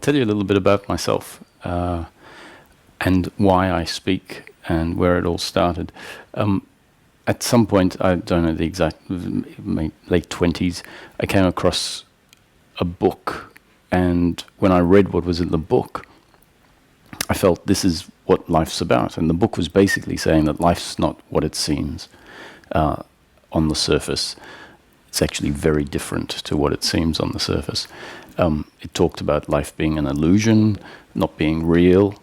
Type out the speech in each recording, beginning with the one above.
tell you a little bit about myself and why I speak and where it all started. At some point, I don't know the exact, my late 20s, I came across a book, and when I read what was in the book, I felt this is what life's about. And the book was basically saying that life's not what it seems on the surface. It's actually very different to what it seems on the surface. It talked about life being an illusion, not being real,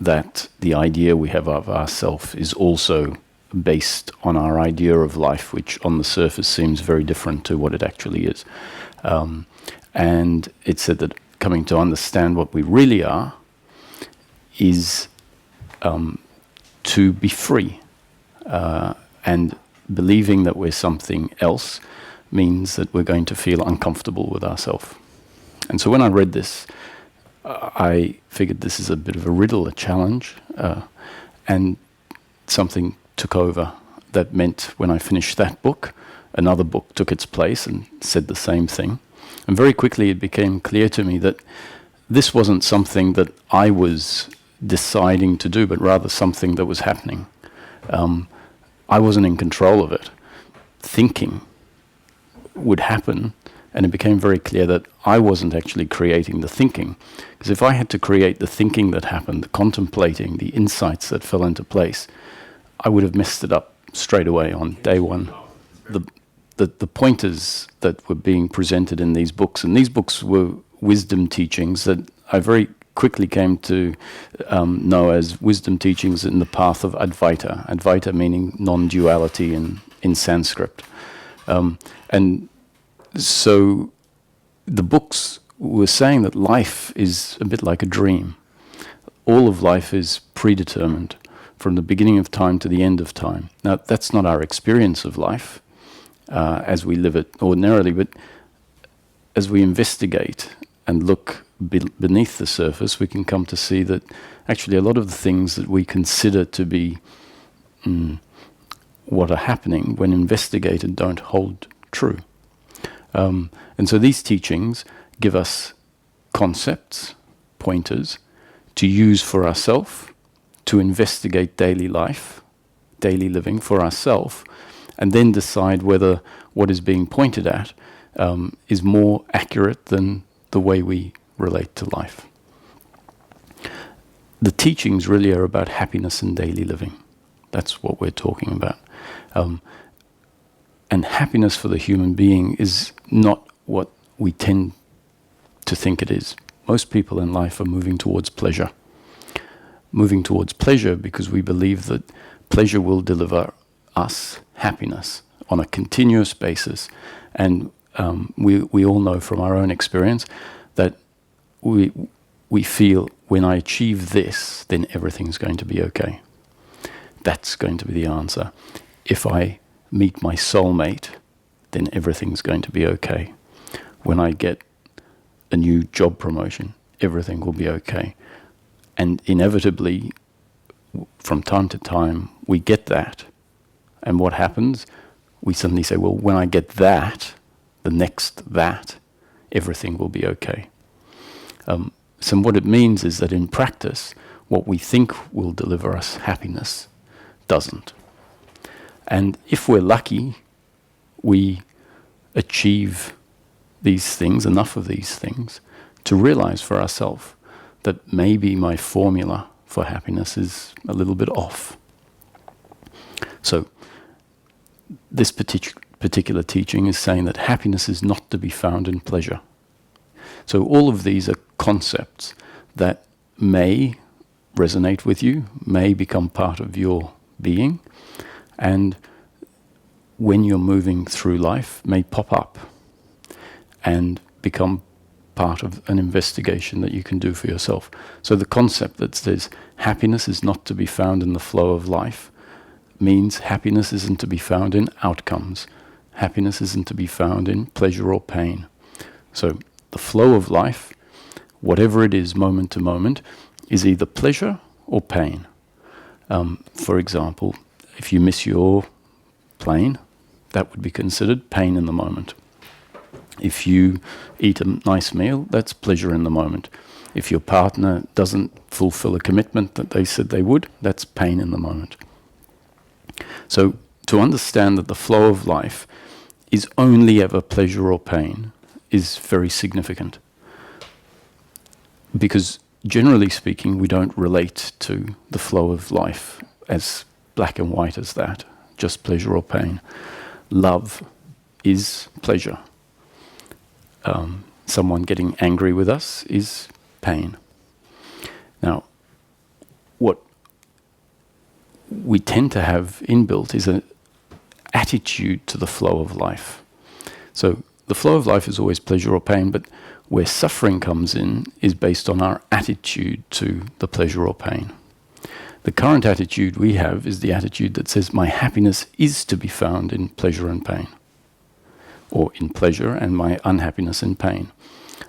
that the idea we have of ourself is also based on our idea of life, which on the surface seems very different to what it actually is. And it said that coming to understand what we really are is to be free. And believing that we're something else means that we're going to feel uncomfortable with ourselves. And so when I read this, I figured this is a bit of a riddle, a challenge, and something took over. That meant when I finished that book, another book took its place and said the same thing. And very quickly it became clear to me that this wasn't something that I was deciding to do, but rather something that was happening. I wasn't in control of it. Thinking would happen, and it became very clear that I wasn't actually creating the thinking. Because if I had to create the thinking that happened, the contemplating, the insights that fell into place, I would have messed it up straight away on day one. The pointers that were being presented in these books, and these books were wisdom teachings that I very quickly came to know as wisdom teachings in the path of Advaita. Advaita meaning non-duality in Sanskrit. And so the books were saying that life is a bit like a dream. All of life is predetermined from the beginning of time to the end of time. Now, that's not our experience of life as we live it ordinarily, but as we investigate and look beneath the surface, we can come to see that actually a lot of the things that we consider to be what are happening when investigated don't hold true. And so these teachings give us concepts, pointers, to use for ourselves, to investigate daily life, daily living for ourselves, and then decide whether what is being pointed at is more accurate than the way we relate to life. The teachings really are about happiness in daily living. That's what we're talking about. And happiness for the human being is not what we tend to think it is. Most people in life are moving towards pleasure. Moving towards pleasure because we believe that pleasure will deliver us happiness on a continuous basis. And we all know from our own experience that we feel when I achieve this, then everything's going to be okay. That's going to be the answer. If I meet my soulmate, then everything's going to be okay. When I get a new job promotion, everything will be okay. And inevitably, from time to time, we get that. And what happens? We suddenly say, well, when I get that, the next that, everything will be okay. So what it means is that in practice, what we think will deliver us happiness doesn't. And if we're lucky, we achieve these things, enough of these things, to realize for ourselves that maybe my formula for happiness is a little bit off. So this particular teaching is saying that happiness is not to be found in pleasure. So all of these are concepts that may resonate with you, may become part of your being, and when you're moving through life, may pop up and become part of an investigation that you can do for yourself. So the concept that says happiness is not to be found in the flow of life means happiness isn't to be found in outcomes. Happiness isn't to be found in pleasure or pain. So the flow of life, whatever it is moment to moment, is either pleasure or pain. For example, if you miss your plane, that would be considered pain in the moment. If you eat a nice meal, that's pleasure in the moment. If your partner doesn't fulfill a commitment that they said they would, that's pain in the moment. So to understand that the flow of life is only ever pleasure or pain is very significant. Because generally speaking, we don't relate to the flow of life as black and white as that, just pleasure or pain. Love is pleasure. Someone getting angry with us is pain. Now, what we tend to have inbuilt is an attitude to the flow of life. So the flow of life is always pleasure or pain, but where suffering comes in is based on our attitude to the pleasure or pain. The current attitude we have is the attitude that says my happiness is to be found in pleasure and pain, or in pleasure and my unhappiness in pain.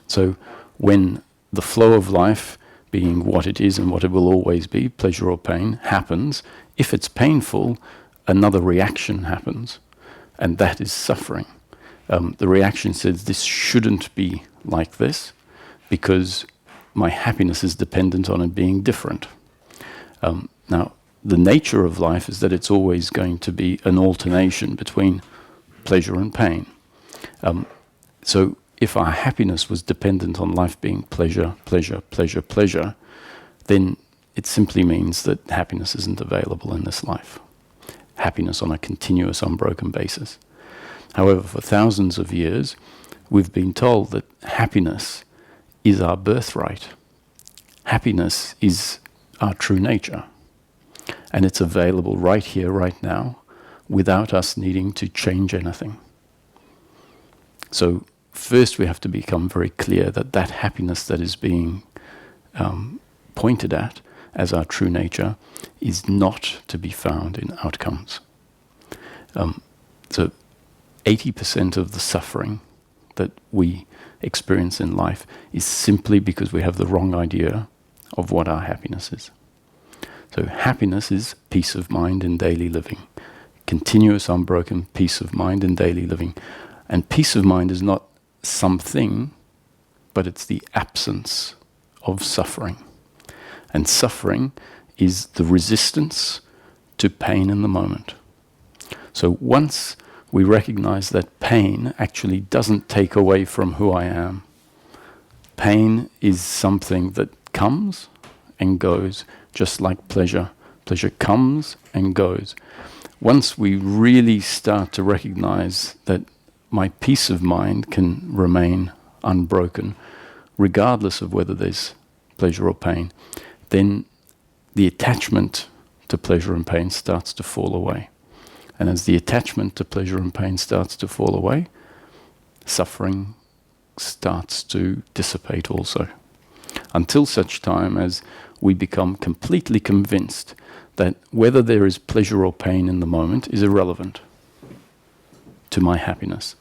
So when the flow of life, being what it is and what it will always be, pleasure or pain, happens, if it's painful, another reaction happens, and that is suffering. The reaction says this shouldn't be like this because my happiness is dependent on it being different. Now, the nature of life is that it's always going to be an alternation between pleasure and pain. So if our happiness was dependent on life being pleasure, pleasure, pleasure, pleasure, then it simply means that happiness isn't available in this life. Happiness on a continuous, unbroken basis. However, for thousands of years, we've been told that happiness is our birthright. Happiness is our true nature. And it's available right here, right now, without us needing to change anything. So first we have to become very clear that that happiness that is being pointed at as our true nature is not to be found in outcomes. So 80% of the suffering that we experience in life is simply because we have the wrong idea of what our happiness is. So happiness is peace of mind in daily living. Continuous, unbroken peace of mind in daily living. And peace of mind is not something, but it's the absence of suffering. And suffering is the resistance to pain in the moment. So once we recognize that pain actually doesn't take away from who I am, pain is something that comes and goes, just like pleasure. Pleasure comes and goes. Once we really start to recognize that my peace of mind can remain unbroken, regardless of whether there's pleasure or pain, then the attachment to pleasure and pain starts to fall away. And as the attachment to pleasure and pain starts to fall away, suffering starts to dissipate also. Until such time as we become completely convinced that whether there is pleasure or pain in the moment is irrelevant to my happiness.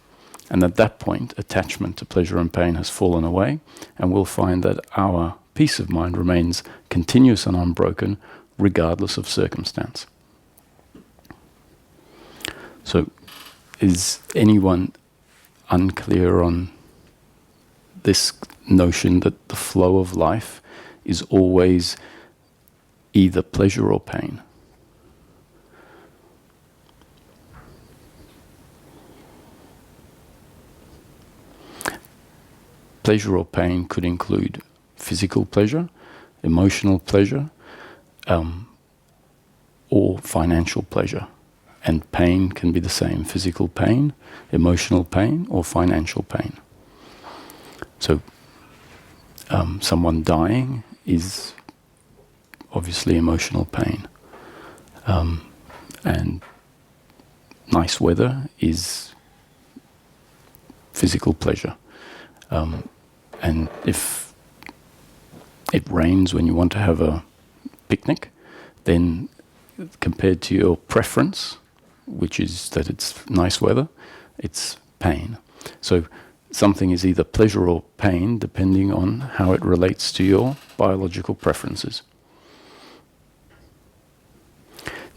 And at that point, attachment to pleasure and pain has fallen away, and we'll find that our peace of mind remains continuous and unbroken, regardless of circumstance. So, is anyone unclear on this notion that the flow of life is always either pleasure or pain? Pleasure or pain could include physical pleasure, emotional pleasure, or financial pleasure. And pain can be the same: physical pain, emotional pain, or financial pain. So someone dying is obviously emotional pain. And nice weather is physical pleasure. And if it rains when you want to have a picnic, then compared to your preference, which is that it's nice weather, it's pain. So something is either pleasure or pain depending on how it relates to your biological preferences.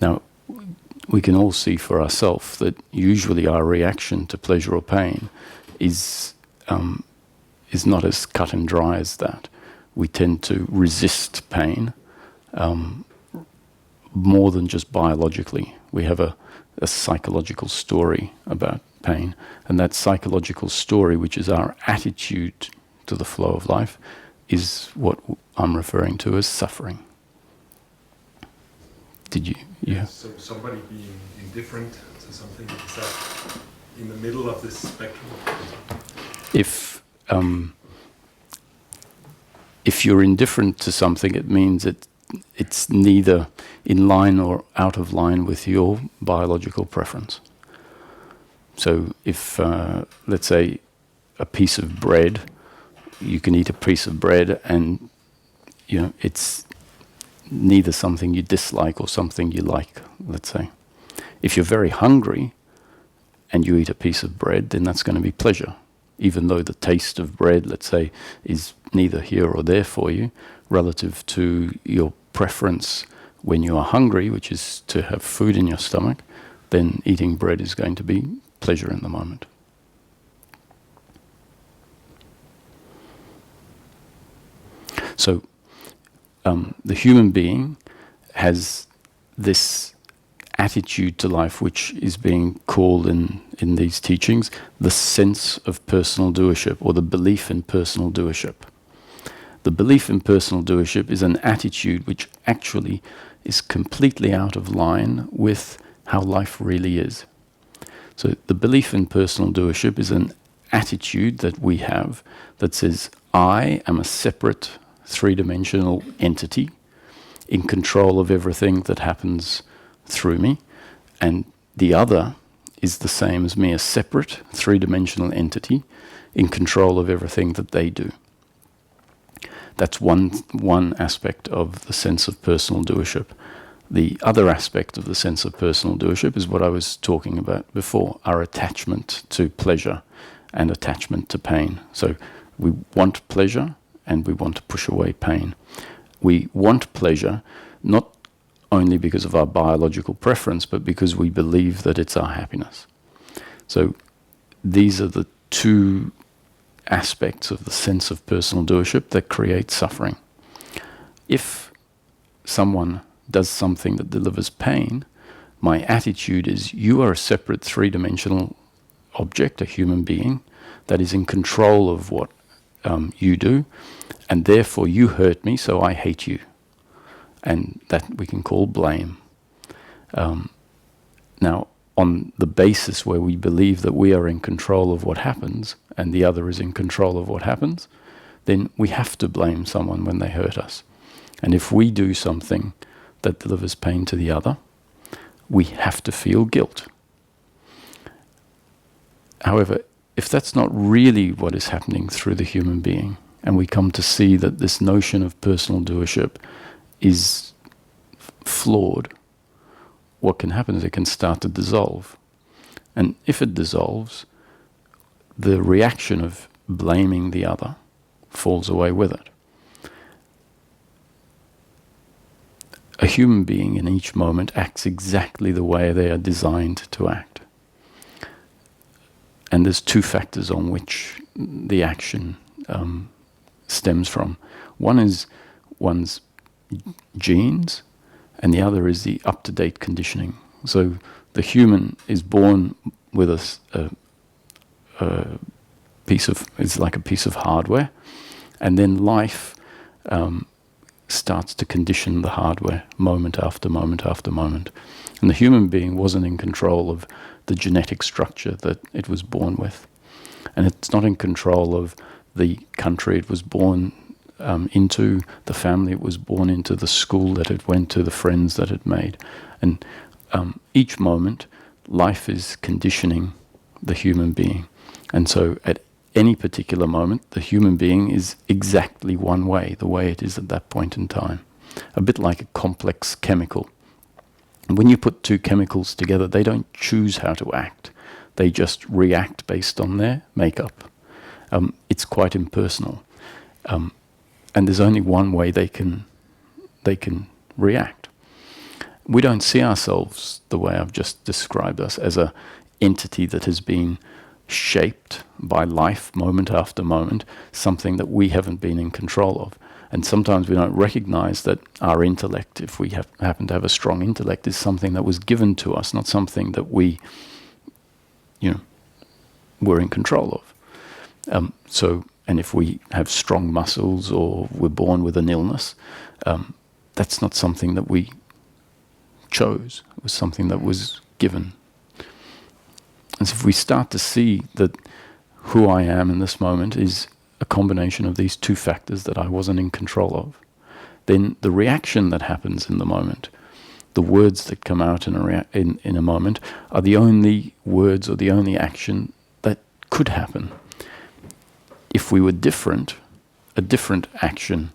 Now, we can all see for ourselves that usually our reaction to pleasure or pain is is not as cut and dry as that. We tend to resist pain more than just biologically. We have a psychological story about pain, and that psychological story, which is our attitude to the flow of life, is what I'm referring to as suffering. Did you? Yeah. So somebody being indifferent to something, is that in the middle of this spectrum? If you're indifferent to something, it means it's neither in line or out of line with your biological preference. So if, let's say, a piece of bread, you can eat a piece of bread and, it's neither something you dislike or something you like, let's say. If you're very hungry and you eat a piece of bread, then that's going to be pleasure. Even though the taste of bread, let's say, is neither here or there for you, relative to your preference when you are hungry, which is to have food in your stomach, then eating bread is going to be pleasure in the moment. So the human being has this attitude to life, which is being called in these teachings the sense of personal doership, or the belief in personal doership. The belief in personal doership is an attitude which actually is completely out of line with how life really is. So the belief in personal doership is an attitude that we have that says, I am a separate three-dimensional entity in control of everything that happens through me, and the other is the same as me, a separate three-dimensional entity in control of everything that they do. That's one aspect of the sense of personal doership. The other aspect of the sense of personal doership is what I was talking about before, our attachment to pleasure and attachment to pain. So we want pleasure and we want to push away pain. We want pleasure not only because of our biological preference, but because we believe that it's our happiness. So these are the two aspects of the sense of personal doership that create suffering. If someone does something that delivers pain, my attitude is, you are a separate three-dimensional object, a human being, that is in control of what you do, and therefore you hurt me, so I hate you. And that we can call blame. Now, on the basis where we believe that we are in control of what happens and the other is in control of what happens, then we have to blame someone when they hurt us. And if we do something that delivers pain to the other, we have to feel guilt. However, if that's not really what is happening through the human being, and we come to see that this notion of personal doership is flawed, what can happen is it can start to dissolve. And if it dissolves, the reaction of blaming the other falls away with it. A human being in each moment acts exactly the way they are designed to act. And there's two factors on which the action stems from. One is one's genes, and the other is the up-to-date conditioning. So the human is born with a piece of, it's like a piece of hardware, and then life starts to condition the hardware moment after moment after moment. And the human being wasn't in control of the genetic structure that it was born with. And it's not in control of the country it was born into, the family it was born into, the school that it went to, the friends that it made. And each moment, life is conditioning the human being. And so at any particular moment, the human being is exactly one way, the way it is at that point in time. A bit like a complex chemical. And when you put two chemicals together, they don't choose how to act. They just react based on their makeup. It's quite impersonal. And there's only one way they can react. We don't see ourselves the way I've just described us, as a entity that has been shaped by life moment after moment, something that we haven't been in control of. And sometimes we don't recognize that our intellect, if we happen to have a strong intellect, is something that was given to us, not something that we, were in control of. And if we have strong muscles or we're born with an illness, that's not something that we chose. It was something that was given. And so if we start to see that who I am in this moment is a combination of these two factors that I wasn't in control of, then the reaction that happens in the moment, the words that come out in a moment, are the only words or the only action that could happen. If we were different, a different action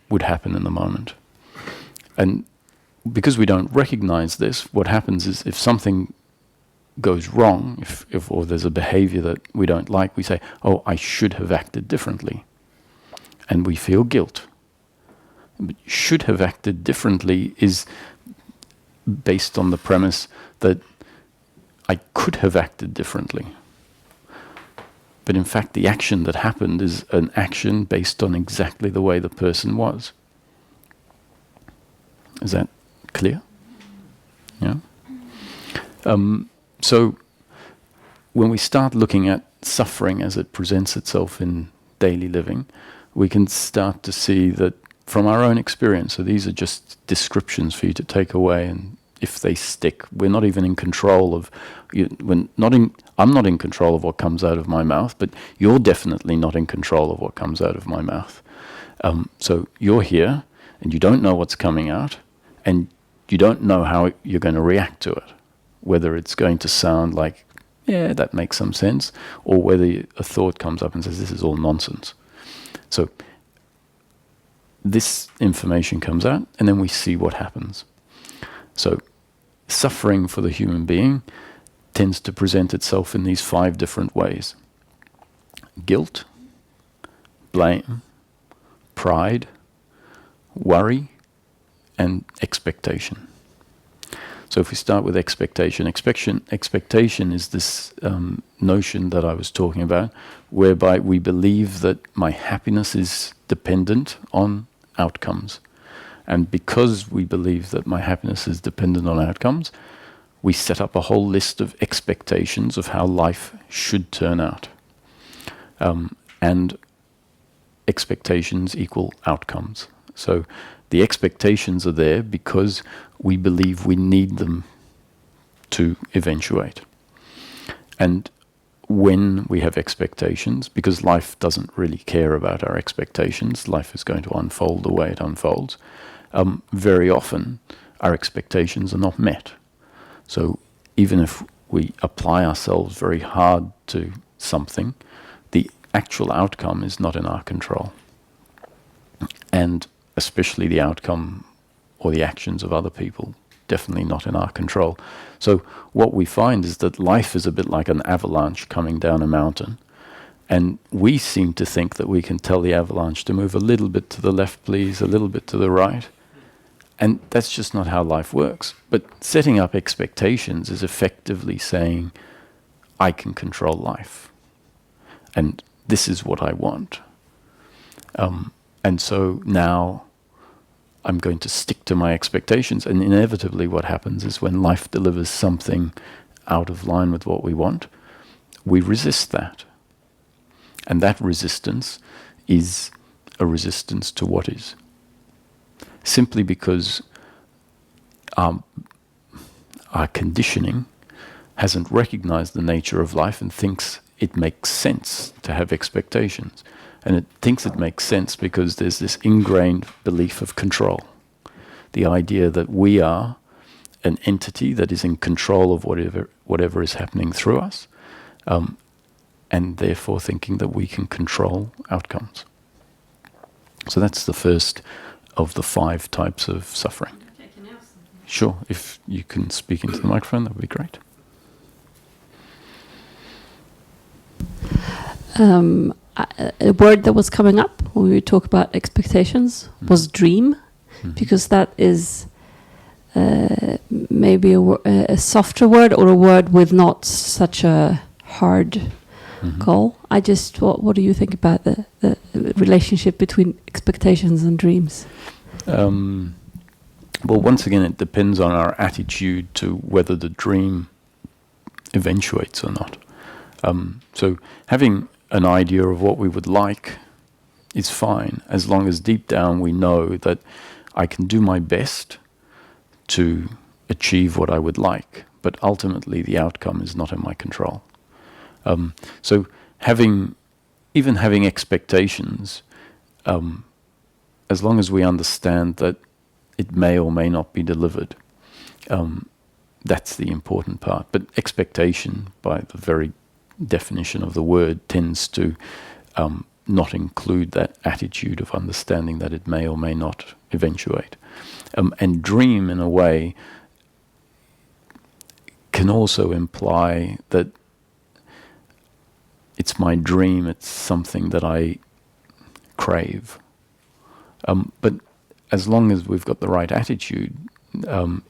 would happen in the moment. And because we don't recognize this, what happens is if something goes wrong, or there's a behavior that we don't like, we say, oh, I should have acted differently. And we feel guilt. But should have acted differently is based on the premise that I could have acted differently. But in fact, the action that happened is an action based on exactly the way the person was. Is that clear? Yeah? So when we start looking at suffering as it presents itself in daily living, we can start to see that from our own experience, so these are just descriptions for you to take away, and if they stick, we're not even in control of, I'm not in control of what comes out of my mouth, but you're definitely not in control of what comes out of my mouth. So you're here, and you don't know what's coming out, and you don't know how you're going to react to it. Whether it's going to sound like, yeah, that makes some sense, or whether a thought comes up and says, this is all nonsense. So this information comes out, and then we see what happens. So suffering for the human being tends to present itself in these 5 different ways. Guilt, blame, pride, worry, and expectation. So if we start with expectation is this notion that I was talking about, whereby we believe that my happiness is dependent on outcomes. And because we believe that my happiness is dependent on outcomes, we set up a whole list of expectations of how life should turn out. And expectations equal outcomes. So the expectations are there because we believe we need them to eventuate. And when we have expectations, because life doesn't really care about our expectations, life is going to unfold the way it unfolds, very often our expectations are not met. So even if we apply ourselves very hard to something, the actual outcome is not in our control. And especially the outcome or the actions of other people, definitely not in our control. So what we find is that life is a bit like an avalanche coming down a mountain, and we seem to think that we can tell the avalanche to move a little bit to the left, please, a little bit to the right. And that's just not how life works. But setting up expectations is effectively saying, I can control life. And this is what I want. And so now I'm going to stick to my expectations. And inevitably what happens is when life delivers something out of line with what we want, we resist that. And that resistance is a resistance to what is. Simply because our conditioning hasn't recognized the nature of life and thinks it makes sense to have expectations. And it thinks it makes sense because there's this ingrained belief of control. The idea that we are an entity that is in control of whatever is happening through us, and therefore thinking that we can control outcomes. So that's the first of the 5 types of suffering. Okay, can I ask something? Sure, if you can speak into the microphone, that would be great. A word that was coming up when we talk about expectations was dream, because that is maybe a softer word, or a word with not such a hard Mhm. goal. What do you think about the relationship between expectations and dreams? Well, once again, it depends on our attitude to whether the dream eventuates or not. So having an idea of what we would like is fine, as long as deep down we know that I can do my best to achieve what I would like, but ultimately the outcome is not in my control. So even having expectations, as long as we understand that it may or may not be delivered, that's the important part. But expectation, by the very definition of the word, tends to not include that attitude of understanding that it may or may not eventuate. And dream, in a way, can also imply that it's my dream, it's something that I crave. But as long as we've got the right attitude,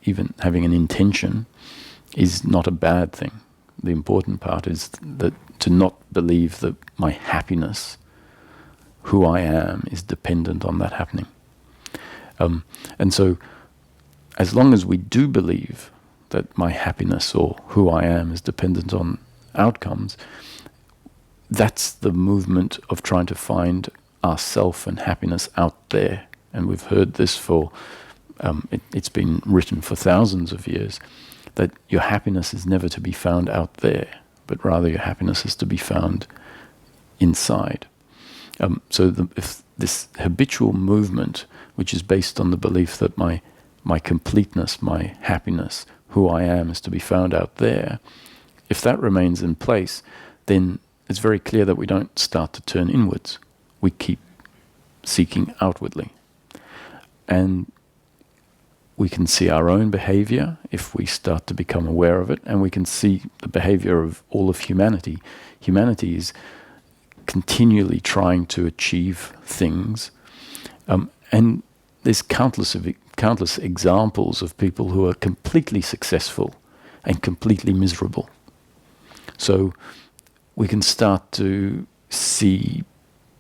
even having an intention is not a bad thing. The important part is that to not believe that my happiness, who I am, is dependent on that happening. And so, as long as we do believe that my happiness or who I am is dependent on outcomes, that's the movement of trying to find ourself and happiness out there. And we've heard this for, it's been written for thousands of years, that your happiness is never to be found out there, but rather your happiness is to be found inside. So if this habitual movement, which is based on the belief that my completeness, my happiness, who I am, is to be found out there, if that remains in place, then it's very clear that we don't start to turn inwards. We keep seeking outwardly. And we can see our own behavior if we start to become aware of it, and we can see the behavior of all of humanity. Humanity is continually trying to achieve things, and there's countless examples of people who are completely successful and completely miserable. So we can start to see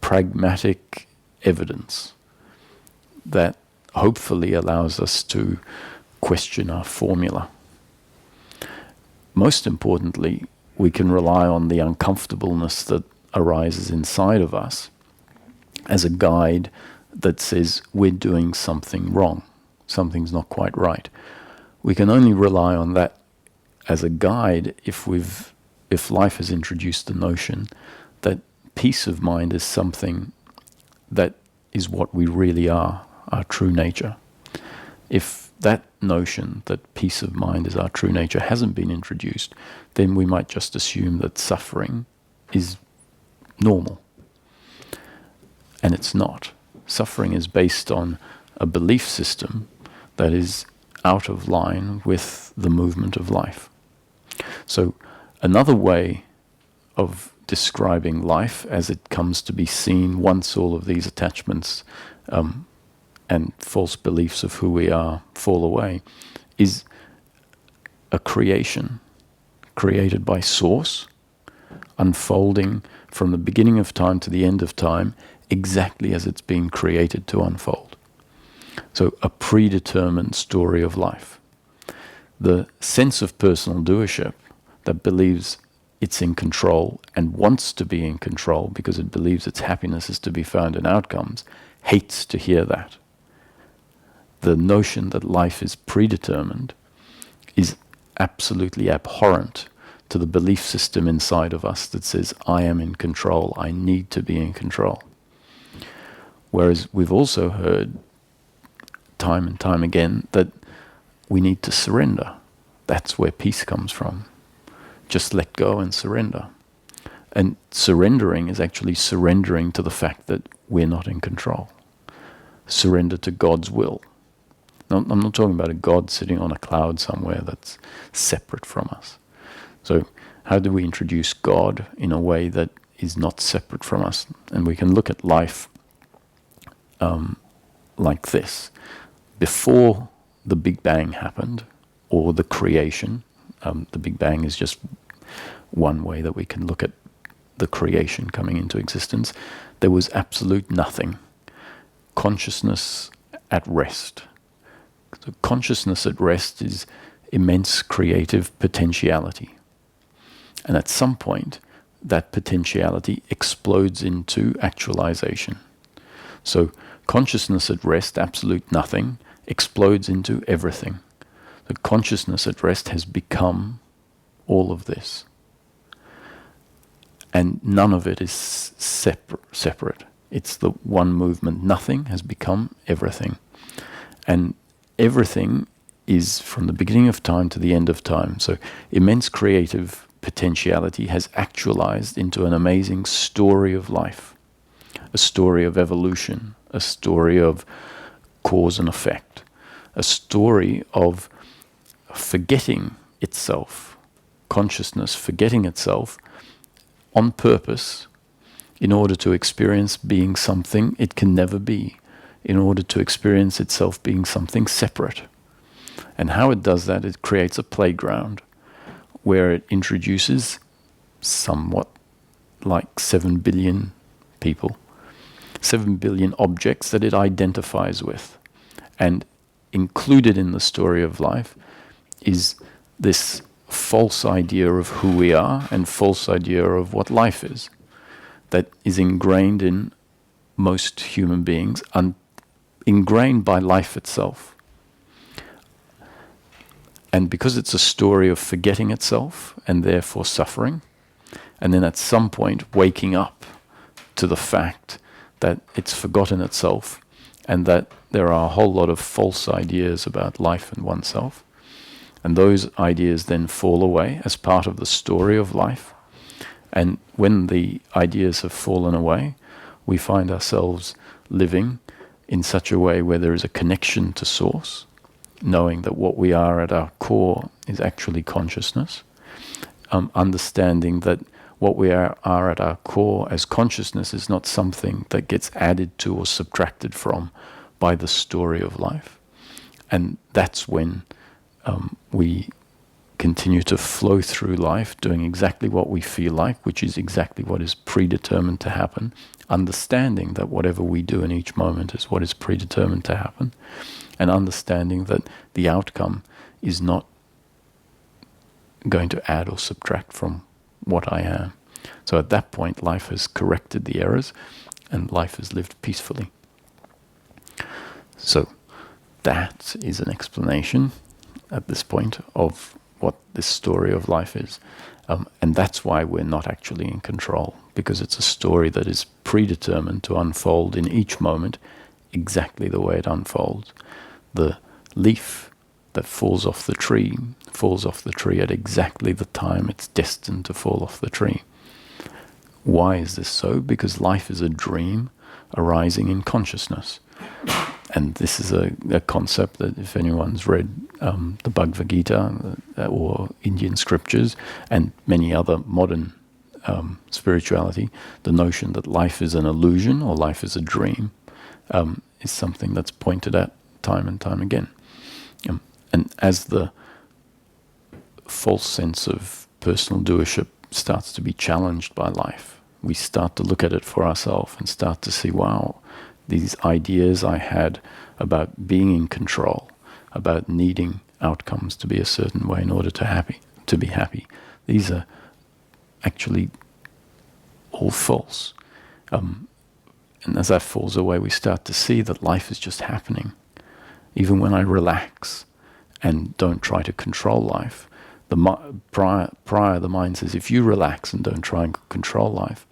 pragmatic evidence that hopefully allows us to question our formula. Most importantly, we can rely on the uncomfortableness that arises inside of us as a guide that says we're doing something wrong, something's not quite right. We can only rely on that as a guide if life has introduced the notion that peace of mind is something that is what we really are, our true nature. If that notion that peace of mind is our true nature hasn't been introduced, then we might just assume that suffering is normal. And it's not. Suffering is based on a belief system that is out of line with the movement of life. So another way of describing life as it comes to be seen once all of these attachments and false beliefs of who we are fall away is a creation created by Source, unfolding from the beginning of time to the end of time exactly as it's been created to unfold. So a predetermined story of life. The sense of personal doership that believes it's in control and wants to be in control because it believes its happiness is to be found in outcomes, hates to hear that. The notion that life is predetermined is absolutely abhorrent to the belief system inside of us that says, I am in control, I need to be in control. Whereas we've also heard time and time again that we need to surrender. That's where peace comes from. Just let go and surrender. And surrendering is actually surrendering to the fact that we're not in control. Surrender to God's will. Now, I'm not talking about a God sitting on a cloud somewhere that's separate from us. So how do we introduce God in a way that is not separate from us? And we can look at life like this. Before the Big Bang happened, or the creation, the Big Bang is just one way that we can look at the creation coming into existence. There was absolute nothing. Consciousness at rest. So consciousness at rest is immense creative potentiality. And at some point, that potentiality explodes into actualization. So consciousness at rest, absolute nothing, explodes into everything. The consciousness at rest has become all of this. And none of it is separate. It's the one movement. Nothing has become everything. And everything is from the beginning of time to the end of time. So immense creative potentiality has actualized into an amazing story of life, a story of evolution, a story of cause and effect, a story of forgetting itself, consciousness forgetting itself on purpose in order to experience being something it can never be, in order to experience itself being something separate. And how it does that, it creates a playground where it introduces somewhat like 7 billion people, 7 billion objects that it identifies with. And included in the story of life is this false idea of who we are and false idea of what life is that is ingrained in most human beings, ingrained by life itself. And because it's a story of forgetting itself and therefore suffering, and then at some point waking up to the fact that it's forgotten itself and that there are a whole lot of false ideas about life and oneself, and those ideas then fall away as part of the story of life. And when the ideas have fallen away, we find ourselves living in such a way where there is a connection to Source, knowing that what we are at our core is actually consciousness, understanding that what we are at our core as consciousness is not something that gets added to or subtracted from by the story of life. And that's when we continue to flow through life doing exactly what we feel like, which is exactly what is predetermined to happen, understanding that whatever we do in each moment is what is predetermined to happen, and understanding that the outcome is not going to add or subtract from what I am. So at that point, life has corrected the errors and life has lived peacefully. So that is an explanation at this point of what this story of life is. And that's why we're not actually in control, because it's a story that is predetermined to unfold in each moment exactly the way it unfolds. The leaf that falls off the tree at exactly the time it's destined to fall off the tree. Why is this so? Because life is a dream arising in consciousness. And this is a concept that if anyone's read the Bhagavad Gita or Indian scriptures and many other modern spirituality, the notion that life is an illusion or life is a dream is something that's pointed at time and time again. And as the false sense of personal doership starts to be challenged by life, we start to look at it for ourselves and start to see, wow, these ideas I had about being in control, about needing outcomes to be a certain way in order to be happy, these are actually all false. And as that falls away, we start to see that life is just happening. Even when I relax and don't try to control life, prior the mind says, if you relax and don't try and control life,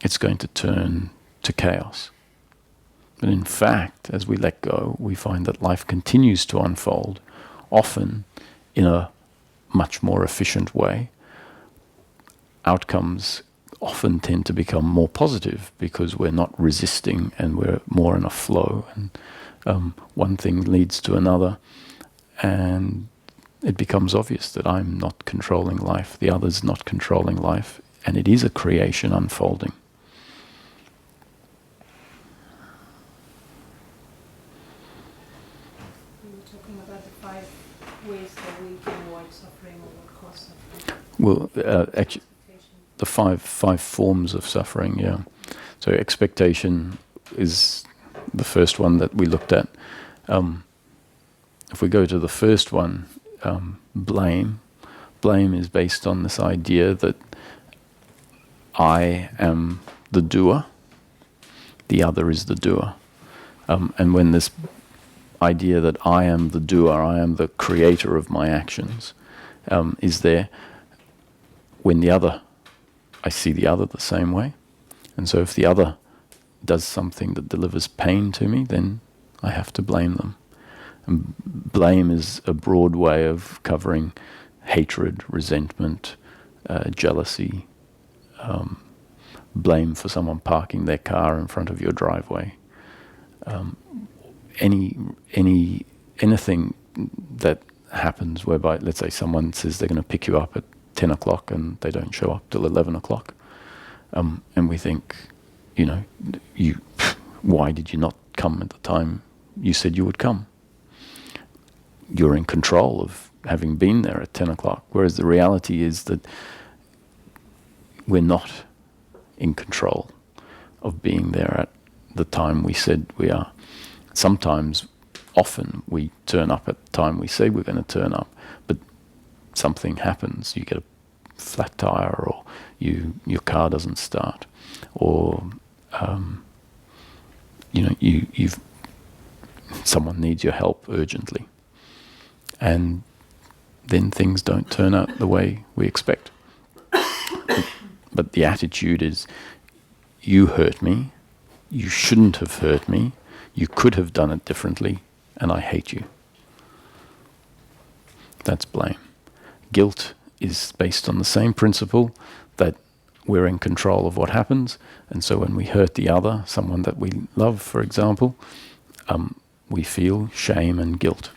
it's going to turn to chaos. But in fact, as we let go, we find that life continues to unfold, often in a much more efficient way. Outcomes often tend to become more positive because we're not resisting and we're more in a flow. And one thing leads to another, and it becomes obvious that I'm not controlling life, the other's not controlling life, and it is a creation unfolding. We were talking about the 5 ways that we can avoid suffering or what Well, actually, the five forms of suffering, yeah. So expectation is the first one that we looked at. If we go to the first one, blame is based on this idea that I am the doer, the other is the doer. And when this idea that I am the doer, I am the creator of my actions, is there, when I see the other the same way. And so if the other does something that delivers pain to me, then I have to blame them. And blame is a broad way of covering hatred, resentment, jealousy, blame for someone parking their car in front of your driveway. Anything that happens whereby, let's say someone says they're going to pick you up at 10 o'clock and they don't show up till 11 o'clock. And we think, why did you not come at the time you said you would come? You're in control of having been there at 10 o'clock. Whereas the reality is that we're not in control of being there at the time we said we are. Often we turn up at the time we say we're going to turn up, but something happens. You get a flat tire, or your car doesn't start, or someone needs your help urgently, and then things don't turn out the way we expect. But the attitude is, you hurt me, you shouldn't have hurt me, you could have done it differently, and I hate you. That's blame. Guilt is based on the same principle, that we're in control of what happens, and so when we hurt the other, someone that we love, for example, we feel shame and guilt.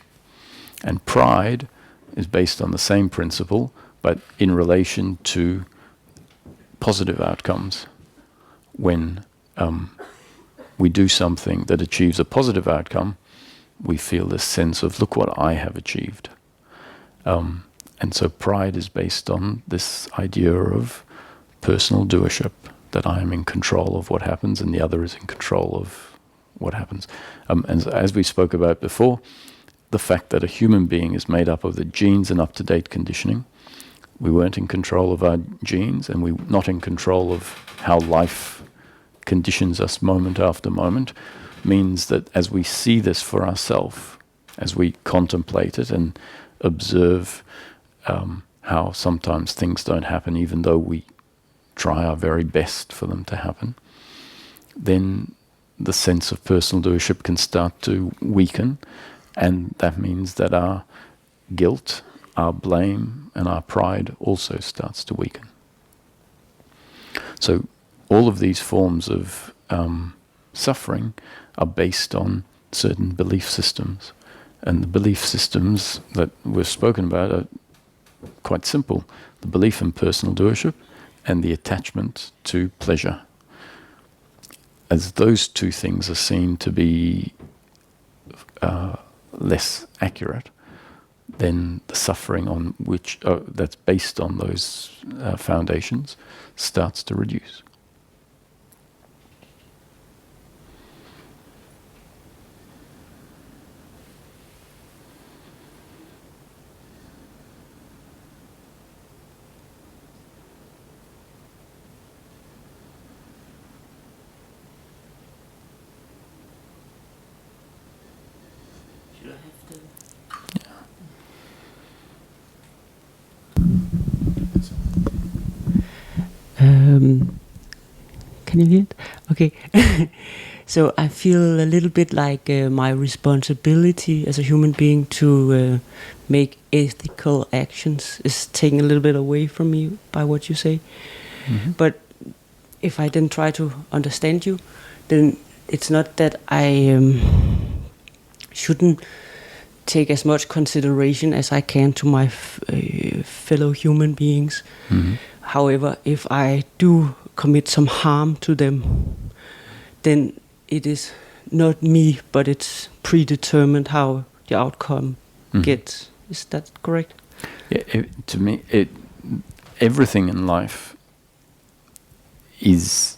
And pride is based on the same principle, but in relation to positive outcomes. When we do something that achieves a positive outcome, we feel this sense of, look what I have achieved. And so pride is based on this idea of personal doership, that I am in control of what happens and the other is in control of what happens. And as we spoke about before, the fact that a human being is made up of the genes and up-to-date conditioning. We weren't in control of our genes, and we're not in control of how life conditions us moment after moment, means that as we see this for ourselves, as we contemplate it and observe how sometimes things don't happen even though we try our very best for them to happen, then the sense of personal doership can start to weaken, and that means that our guilt, our blame, and our pride also starts to weaken. So all of these forms of suffering are based on certain belief systems. And the belief systems that we've spoken about are quite simple. The belief in personal doership and the attachment to pleasure. As those two things are seen to be less accurate, then the suffering on which that's based on those foundations starts to reduce. Can you hear it? Okay. So I feel a little bit like my responsibility as a human being to make ethical actions is taken a little bit away from me by what you say. Mm-hmm. But if I then try to understand you, then it's not that I shouldn't take as much consideration as I can to my fellow human beings. Mm-hmm. However, if I do commit some harm to them, then it is not me, but it's predetermined how the outcome gets. Is that correct? To me, everything in life is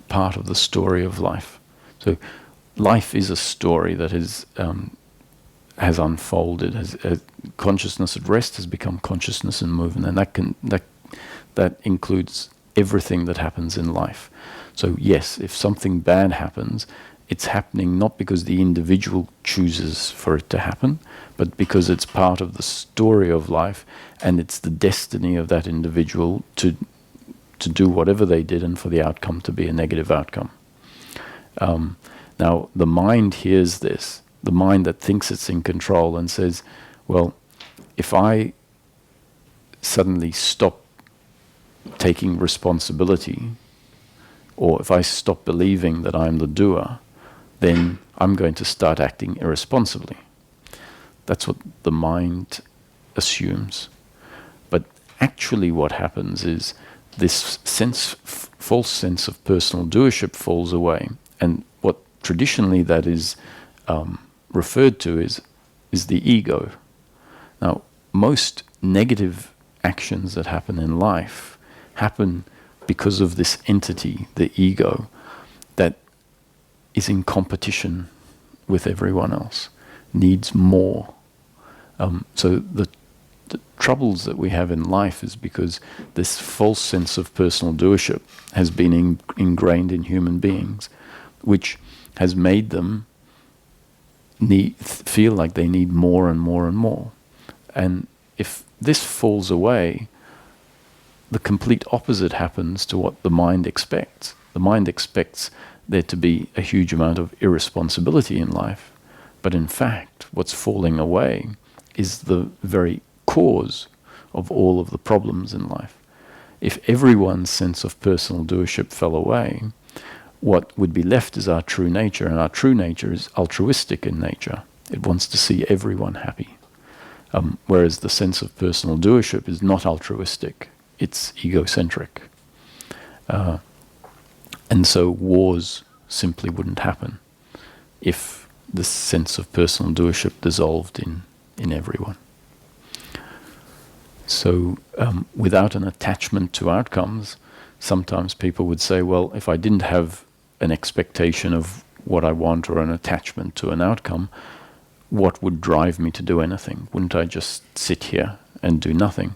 part of the story of life. So life is a story that has unfolded. Consciousness at rest has become consciousness in movement, and that includes everything that happens in life. So yes, if something bad happens, it's happening not because the individual chooses for it to happen, but because it's part of the story of life, and it's the destiny of that individual to do whatever they did, and for the outcome to be a negative outcome. Now, the mind hears this, the mind that thinks it's in control and says, well, if I suddenly stop taking responsibility, or if I stop believing that I'm the doer, then I'm going to start acting irresponsibly. That's what the mind assumes. But actually what happens is this false sense of personal doership falls away. And what traditionally that is referred to is the ego. Now, most negative actions that happen in life happen because of this entity, the ego, that is in competition with everyone else, needs more. So the troubles that we have in life is because this false sense of personal doership has been ingrained in human beings, which has made them feel like they need more and more and more. And if this falls away, the complete opposite happens to what the mind expects. The mind expects there to be a huge amount of irresponsibility in life. But in fact, what's falling away is the very cause of all of the problems in life. If everyone's sense of personal doership fell away, what would be left is our true nature, and our true nature is altruistic in nature. It wants to see everyone happy. Whereas the sense of personal doership is not altruistic, it's egocentric. And so wars simply wouldn't happen if this sense of personal doership dissolved in everyone. So without an attachment to outcomes, sometimes people would say, well, if I didn't have an expectation of what I want or an attachment to an outcome, what would drive me to do anything? Wouldn't I just sit here and do nothing?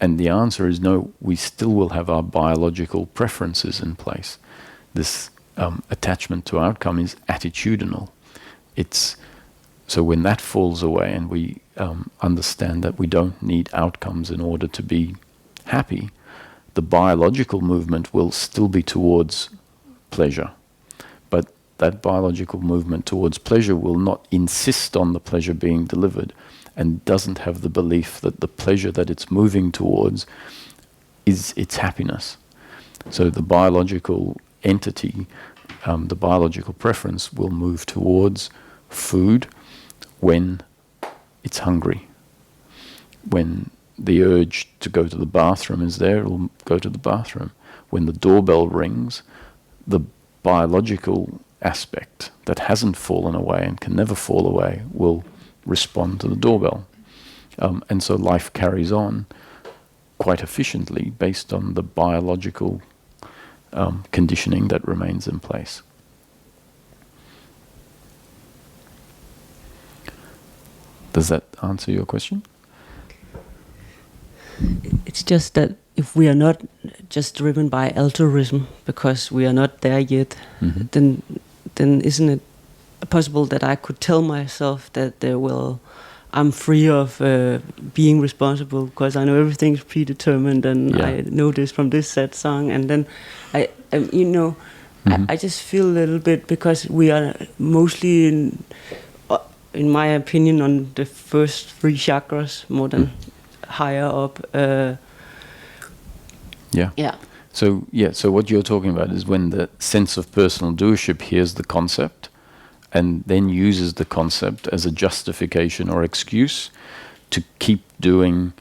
And the answer is no, we still will have our biological preferences in place. This attachment to outcome is attitudinal. So when that falls away and we understand that we don't need outcomes in order to be happy, the biological movement will still be towards pleasure. But that biological movement towards pleasure will not insist on the pleasure being delivered, and doesn't have the belief that the pleasure that it's moving towards is its happiness. So the biological entity, the biological preference will move towards food when it's hungry. When the urge to go to the bathroom is there, it will go to the bathroom. When the doorbell rings, the biological aspect that hasn't fallen away and can never fall away will respond to the doorbell. And so life carries on quite efficiently based on the biological conditioning that remains in place. Does that answer your question? It's just that if we are not just driven by altruism because we are not there yet, then isn't it possible that I could tell myself that I'm free of being responsible because I know everything's predetermined, and I know this from this sad song, and then I just feel a little bit, because we are mostly in my opinion on the first three chakras more than higher up. So what you're talking about is when the sense of personal doership hears the concept and then uses the concept as a justification or excuse to keep doing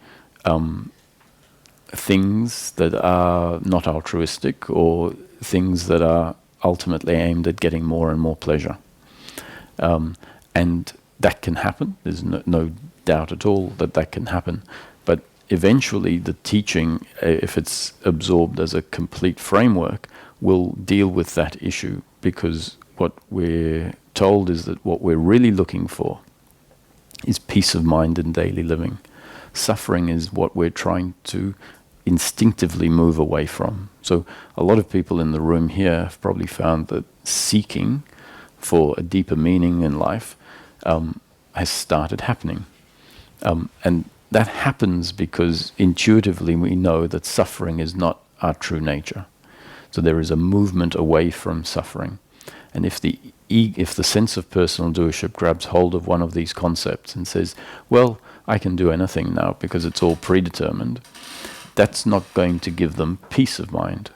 things that are not altruistic, or things that are ultimately aimed at getting more and more pleasure. And that can happen. There's no doubt at all that that can happen. But eventually the teaching, if it's absorbed as a complete framework, will deal with that issue, because what we're told is that what we're really looking for is peace of mind in daily living. Suffering is what we're trying to instinctively move away from. So a lot of people in the room here have probably found that seeking for a deeper meaning in life has started happening. And that happens because intuitively we know that suffering is not our true nature. So there is a movement away from suffering. And if the sense of personal doership grabs hold of one of these concepts and says, well, I can do anything now because it's all predetermined, that's not going to give them peace of mind.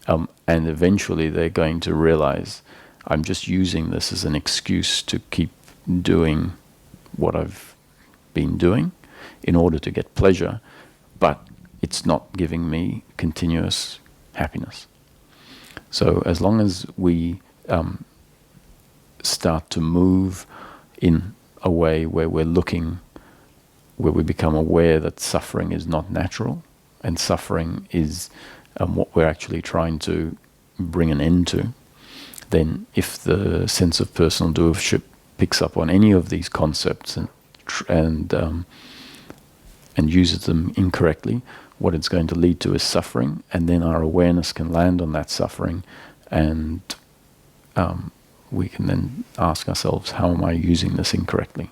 And eventually they're going to realize, I'm just using this as an excuse to keep doing what I've been doing in order to get pleasure, but it's not giving me continuous happiness. So as long as we start to move in a way where we're looking, where we become aware that suffering is not natural, and suffering is what we're actually trying to bring an end to, then if the sense of personal doership picks up on any of these concepts and uses them incorrectly, what it's going to lead to is suffering, and then our awareness can land on that suffering, and we can then ask ourselves, how am I using this incorrectly?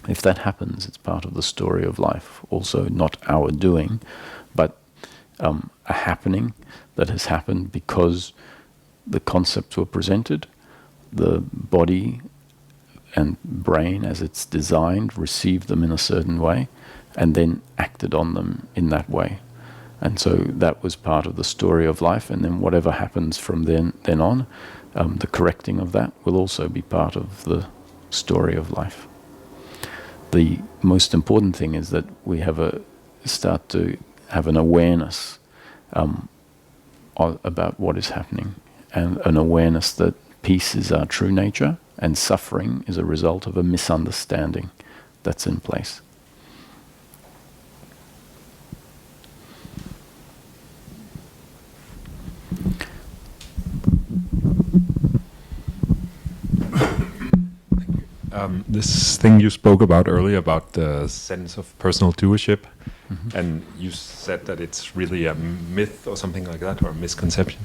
If that happens, it's part of the story of life, also not our doing, but a happening that has happened because the concepts were presented, the body and brain as it's designed received them in a certain way, and then acted on them in that way. And so that was part of the story of life, and then whatever happens from then on, the correcting of that will also be part of the story of life. The most important thing is that we start to have an awareness about what is happening, and an awareness that peace is our true nature, and suffering is a result of a misunderstanding that's in place. This thing you spoke about earlier about the sense of personal doership, and you said that it's really a myth or something like that, or a misconception.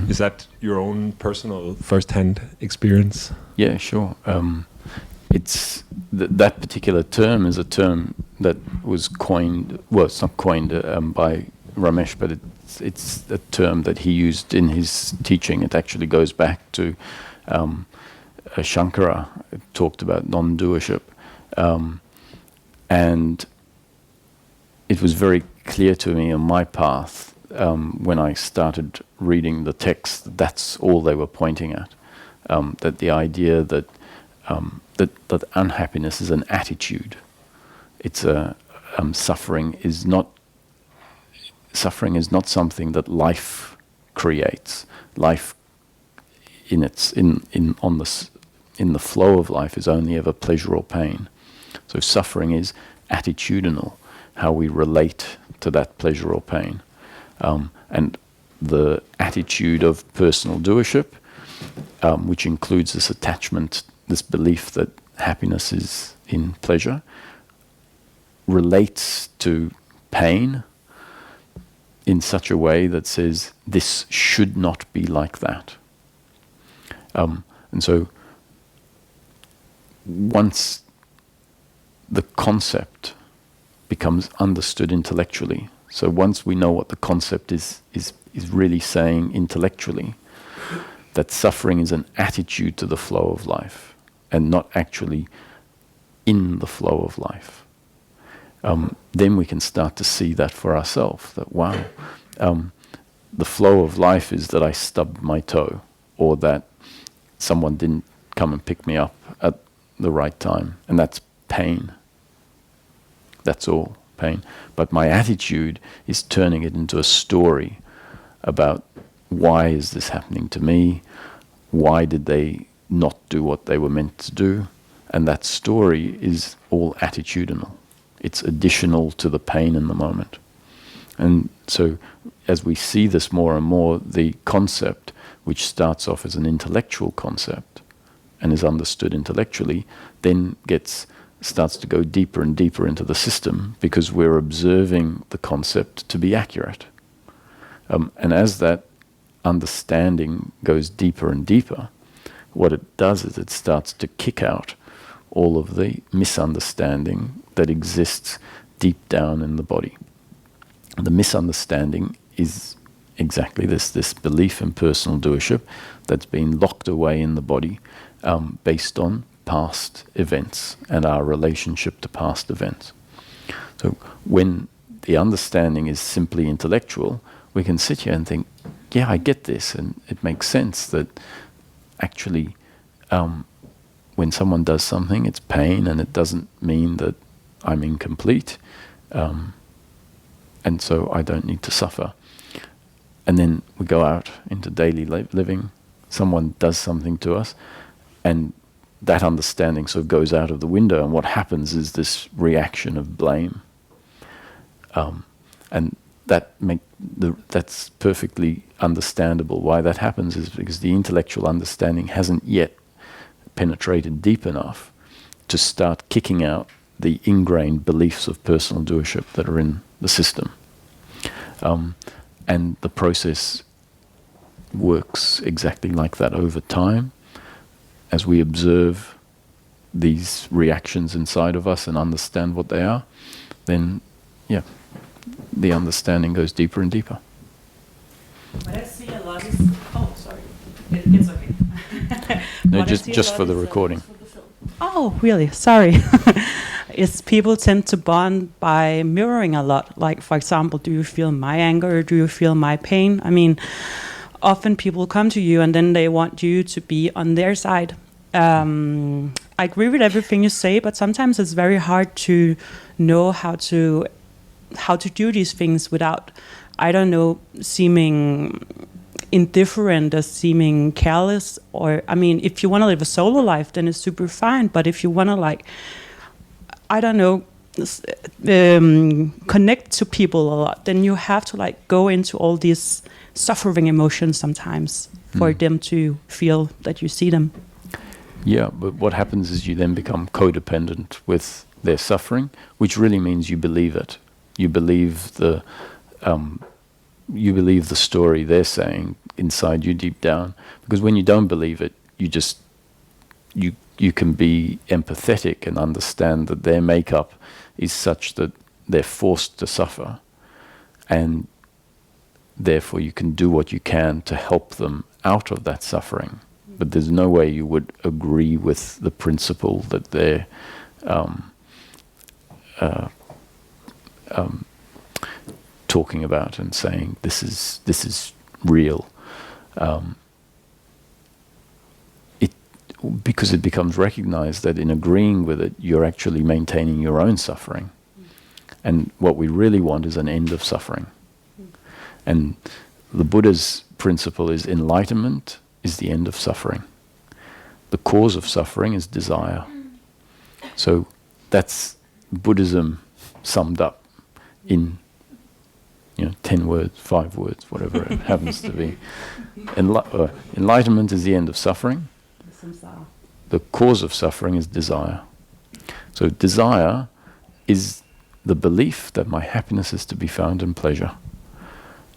Is that your own personal first-hand experience? Yeah, sure. It's that particular term is a term that was coined. Well, it's not coined by Ramesh, but it's a term that he used in his teaching. It actually goes back to Shankara. Talked about non-doership, and it was very clear to me on my path when I started reading the text, that's all they were pointing at. That the idea that that unhappiness is an attitude. It's suffering is not something that life creates. Life in the flow of life is only ever pleasure or pain. So suffering is attitudinal, how we relate to that pleasure or pain. And the attitude of personal doership, which includes this attachment, this belief that happiness is in pleasure, relates to pain in such a way that says, this should not be like that. And so once the concept becomes understood intellectually, so once we know what the concept is really saying intellectually, that suffering is an attitude to the flow of life and not actually in the flow of life, then we can start to see that for ourselves, that wow, the flow of life is that I stubbed my toe, or that someone didn't come and pick me up at the right time, and that's pain. That's all pain. But my attitude is turning it into a story about why is this happening to me? Why did they not do what they were meant to do? And that story is all attitudinal. It's additional to the pain in the moment. And so as we see this more and more, the concept, which starts off as an intellectual concept and is understood intellectually, then starts to go deeper and deeper into the system, because we're observing the concept to be accurate. And as that understanding goes deeper and deeper, what it does is it starts to kick out all of the misunderstanding that exists deep down in the body. The misunderstanding is exactly this belief in personal doership that's been locked away in the body based on past events and our relationship to past events. So when the understanding is simply intellectual, we can sit here and think, yeah, I get this, and it makes sense that actually when someone does something, it's pain, and it doesn't mean that I'm incomplete, and so I don't need to suffer. And then we go out into daily living, someone does something to us, and that understanding sort of goes out of the window, and what happens is this reaction of blame. And that's perfectly understandable. Why that happens is because the intellectual understanding hasn't yet penetrated deep enough to start kicking out the ingrained beliefs of personal doership that are in the system. And the process works exactly like that over time. As we observe these reactions inside of us and understand what they are, then, yeah, the understanding goes deeper and deeper. What I see a lot is... Oh, sorry. It's okay. No, What I see a just lot for the is, recording. Oh, really? Sorry. Is people tend to bond by mirroring a lot. Like, for example, do you feel my anger or do you feel my pain? I mean, often people come to you and then they want you to be on their side. I agree with everything you say, but sometimes it's very hard to know how to do these things without, I don't know, seeming indifferent or seeming careless. Or, I mean, if you want to live a solo life, then it's super fine. But if you want to, like, I don't know, connect to people a lot, then you have to, like, go into all these suffering emotions sometimes for them to feel that you see them. Yeah, but what happens is you then become codependent with their suffering, which really means you believe it. You believe the story they're saying inside you deep down. Because when you don't believe it, you can be empathetic and understand that their makeup is such that they're forced to suffer, and therefore you can do what you can to help them out of that suffering. But there's no way you would agree with the principle that they're talking about and saying this is real. Because it becomes recognized that in agreeing with it, you're actually maintaining your own suffering. And what we really want is an end of suffering. And the Buddha's principle is enlightenment is the end of suffering. The cause of suffering is desire. So that's Buddhism summed up in 10 words, 5 words, whatever it happens to be. Enlightenment is the end of suffering. The cause of suffering is desire. So desire is the belief that my happiness is to be found in pleasure.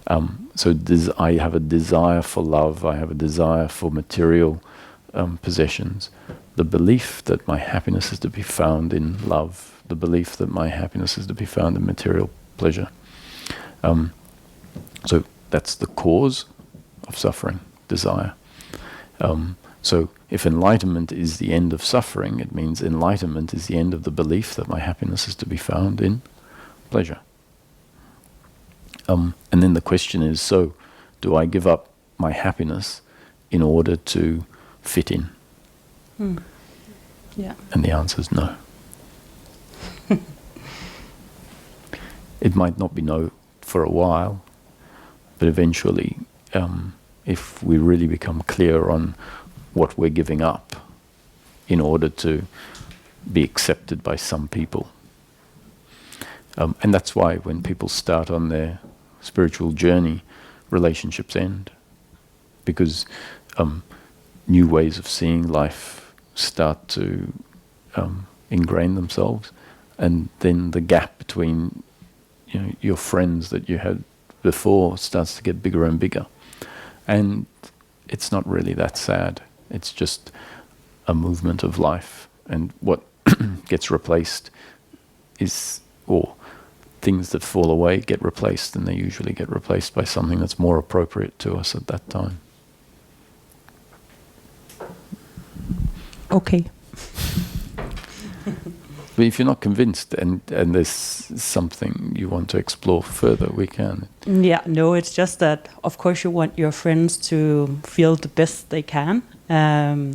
I have a desire for love, I have a desire for material possessions. The belief that my happiness is to be found in love, the belief that my happiness is to be found in material pleasure. So that's the cause of suffering, desire. So if enlightenment is the end of suffering, it means enlightenment is the end of the belief that my happiness is to be found in pleasure. And then the question is, so do I give up my happiness in order to fit in? Yeah. And the answer is no. It might not be no for a while, but eventually, if we really become clear on what we're giving up in order to be accepted by some people. And that's why when people start on their spiritual journey, relationships end. Because new ways of seeing life start to ingrain themselves. And then the gap between your friends that you had before starts to get bigger and bigger. And it's not really that sad. It's just a movement of life. And what gets replaced is, or things that fall away get replaced, and they usually get replaced by something that's more appropriate to us at that time. Okay. But if you're not convinced and there's something you want to explore further, we can. Yeah, no, it's just that, of course, you want your friends to feel the best they can.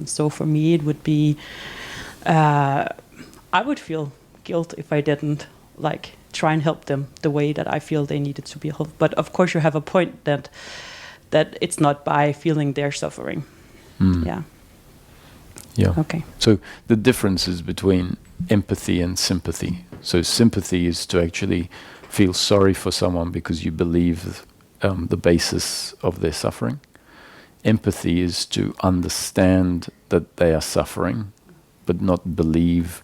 So for me, it would be, I would feel guilt if I didn't try and help them the way that I feel they needed to be helped. But of course, you have a point that it's not by feeling their suffering. Yeah. Yeah. Okay. So the differences between empathy and sympathy. So sympathy is to actually feel sorry for someone because you believe the basis of their suffering. Empathy is to understand that they are suffering, but not believe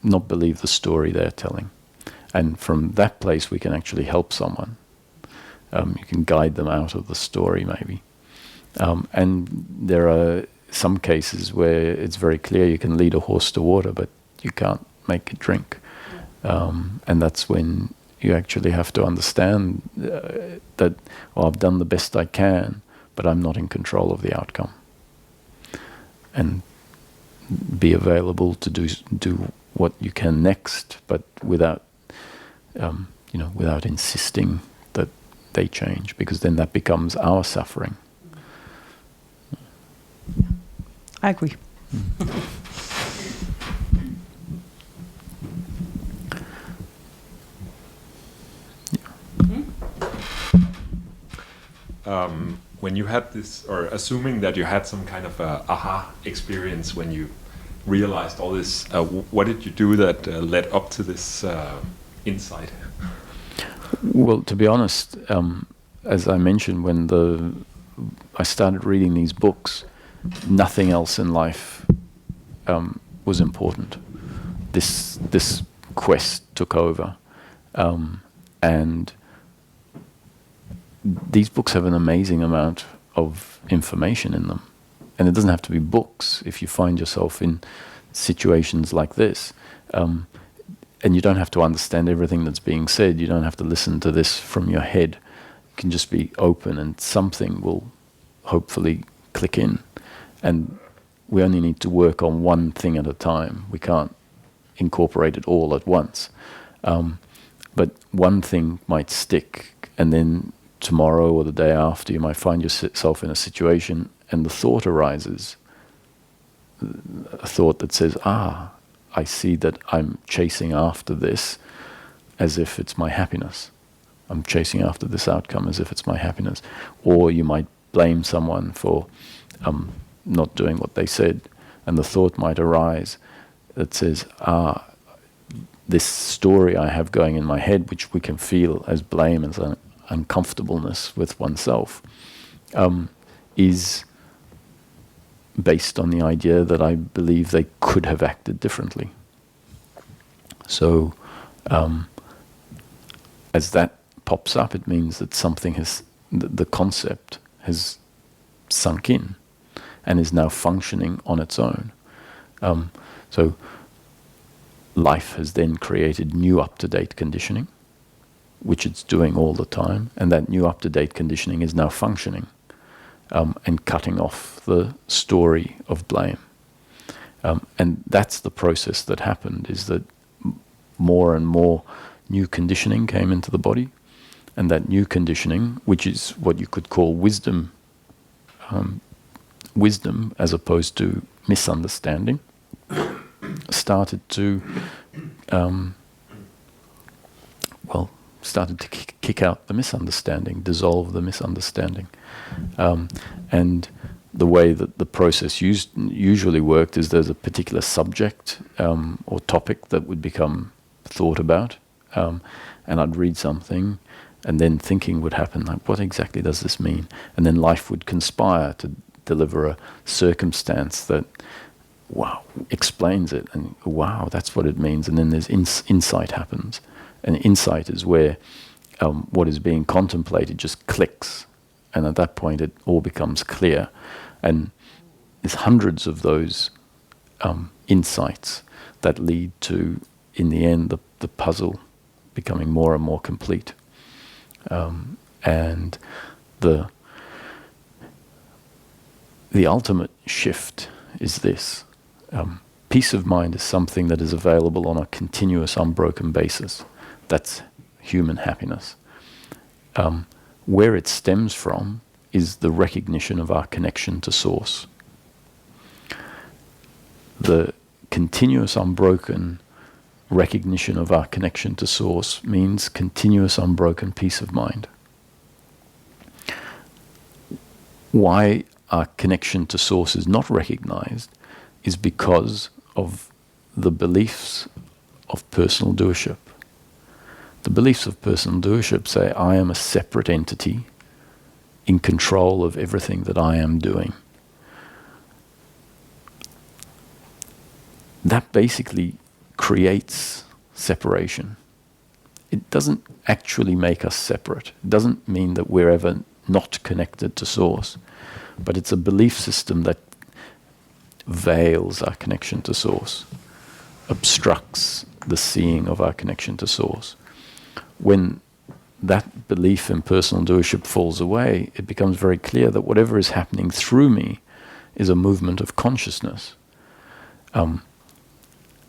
not believe the story they're telling. And from that place, we can actually help someone. You can guide them out of the story, maybe. And there are some cases where it's very clear you can lead a horse to water, but you can't make it drink. And that's when you actually have to understand that, well, I've done the best I can, but I'm not in control of the outcome. And be available to do what you can next, but without insisting that they change, because then that becomes our suffering. I agree. When you had this, or assuming that you had some kind of aha experience when you realized all this, what did you do that led up to this insight? Well, to be honest, as I mentioned, when I started reading these books, nothing else in life was important. This quest took over, and these books have an amazing amount of information in them. And it doesn't have to be books. If you find yourself in situations like this, and you don't have to understand everything that's being said, you don't have to listen to this from your head. You can just be open and something will hopefully click in. And we only need to work on one thing at a time. We can't incorporate it all at once. But one thing might stick, and then tomorrow or the day after you might find yourself in a situation and the thought arises, a thought that says, I see that I'm chasing after this as if it's my happiness. I'm chasing after this outcome as if it's my happiness. Or you might blame someone for not doing what they said, and the thought might arise that says, this story I have going in my head, which we can feel as blame, as an uncomfortableness with oneself, is based on the idea that I believe they could have acted differently. So as that pops up, it means that something the concept has sunk in and is now functioning on its own. So life has then created new up-to-date conditioning, which it's doing all the time, and that new up-to-date conditioning is now functioning and cutting off the story of blame. And that's the process that happened, is that more and more new conditioning came into the body, and that new conditioning, which is what you could call wisdom, wisdom as opposed to misunderstanding, started to kick out the misunderstanding, dissolve the misunderstanding. And the way that the process usually worked is there's a particular subject or topic that would become thought about, and I'd read something, and then thinking would happen, like, what exactly does this mean? And then life would conspire to deliver a circumstance that, wow, explains it, and wow, that's what it means. And then there's insight happens. And insight is where what is being contemplated just clicks, and at that point it all becomes clear. And there's hundreds of those insights that lead to, in the end, the puzzle becoming more and more complete. And the ultimate shift is this. Peace of mind is something that is available on a continuous, unbroken basis. That's human happiness. Where it stems from is the recognition of our connection to Source. The continuous, unbroken recognition of our connection to Source means continuous, unbroken peace of mind. Why our connection to Source is not recognized is because of the beliefs of personal doership. The beliefs of personal doership say, I am a separate entity in control of everything that I am doing. That basically creates separation. It doesn't actually make us separate. It doesn't mean that we're ever not connected to Source, but it's a belief system that veils our connection to Source, obstructs the seeing of our connection to Source. When that belief in personal doership falls away, it becomes very clear that whatever is happening through me is a movement of consciousness.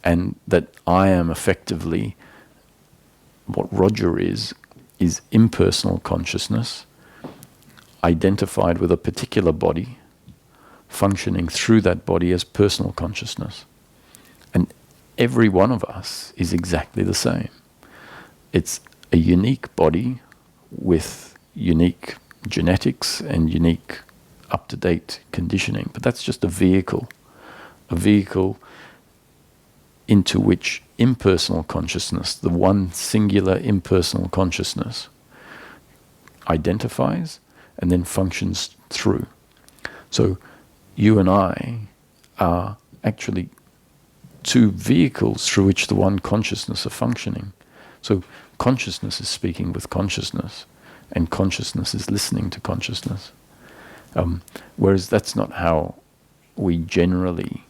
And that I am effectively, what Roger is impersonal consciousness, identified with a particular body, functioning through that body as personal consciousness. And every one of us is exactly the same. It's a unique body with unique genetics and unique up-to-date conditioning, but that's just a vehicle into which impersonal consciousness, the one singular impersonal consciousness, identifies and then functions through. So you and I are actually two vehicles through which the one consciousness are functioning. So consciousness is speaking with consciousness, and consciousness is listening to consciousness. Whereas that's not how we generally,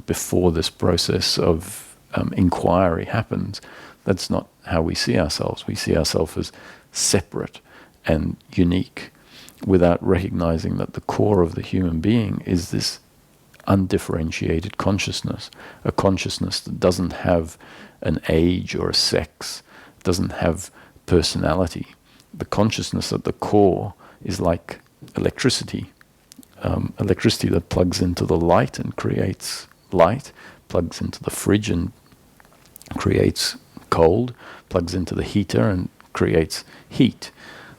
before this process of inquiry happens, that's not how we see ourselves. We see ourselves as separate and unique, without recognizing that the core of the human being is this undifferentiated consciousness, a consciousness that doesn't have an age or a sex, doesn't have personality. The consciousness at the core is like electricity. Electricity that plugs into the light and creates light, plugs into the fridge and creates cold, plugs into the heater and creates heat.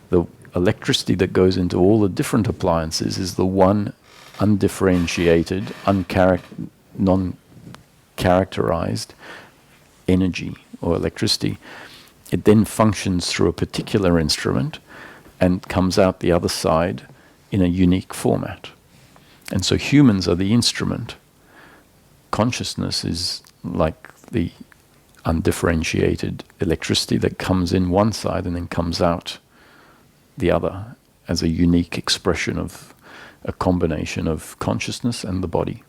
The electricity that goes into all the different appliances is the one undifferentiated, non-characterized energy or electricity. It then functions through a particular instrument and comes out the other side in a unique format. And so humans are the instrument. Consciousness is like the undifferentiated electricity that comes in one side and then comes out the other as a unique expression of a combination of consciousness and the body.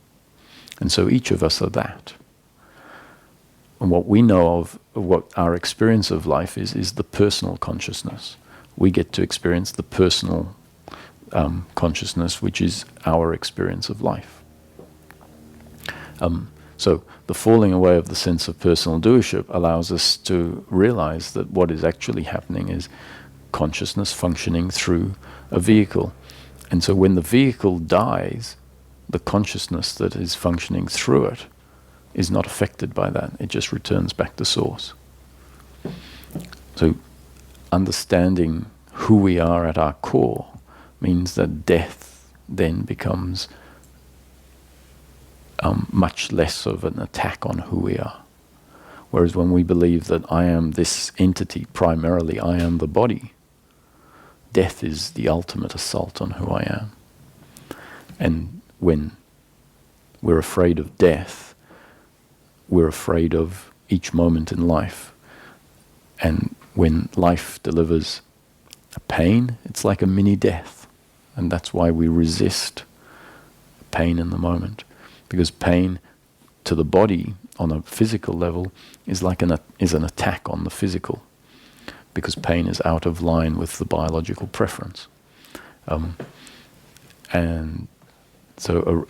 And so each of us are that. And what we know of what our experience of life is the personal consciousness. We get to experience the personal consciousness, which is our experience of life. So the falling away of the sense of personal doership allows us to realize that what is actually happening is consciousness functioning through a vehicle. And so when the vehicle dies, the consciousness that is functioning through it is not affected by that. It just returns back to Source. So understanding who we are at our core means that death then becomes much less of an attack on who we are. Whereas when we believe that I am this entity, primarily I am the body, death is the ultimate assault on who I am. And when we're afraid of death, we're afraid of each moment in life. And when life delivers a pain, it's like a mini death. And that's why we resist pain in the moment. Because pain to the body on a physical level is like an attack on the physical. Because pain is out of line with the biological preference. And so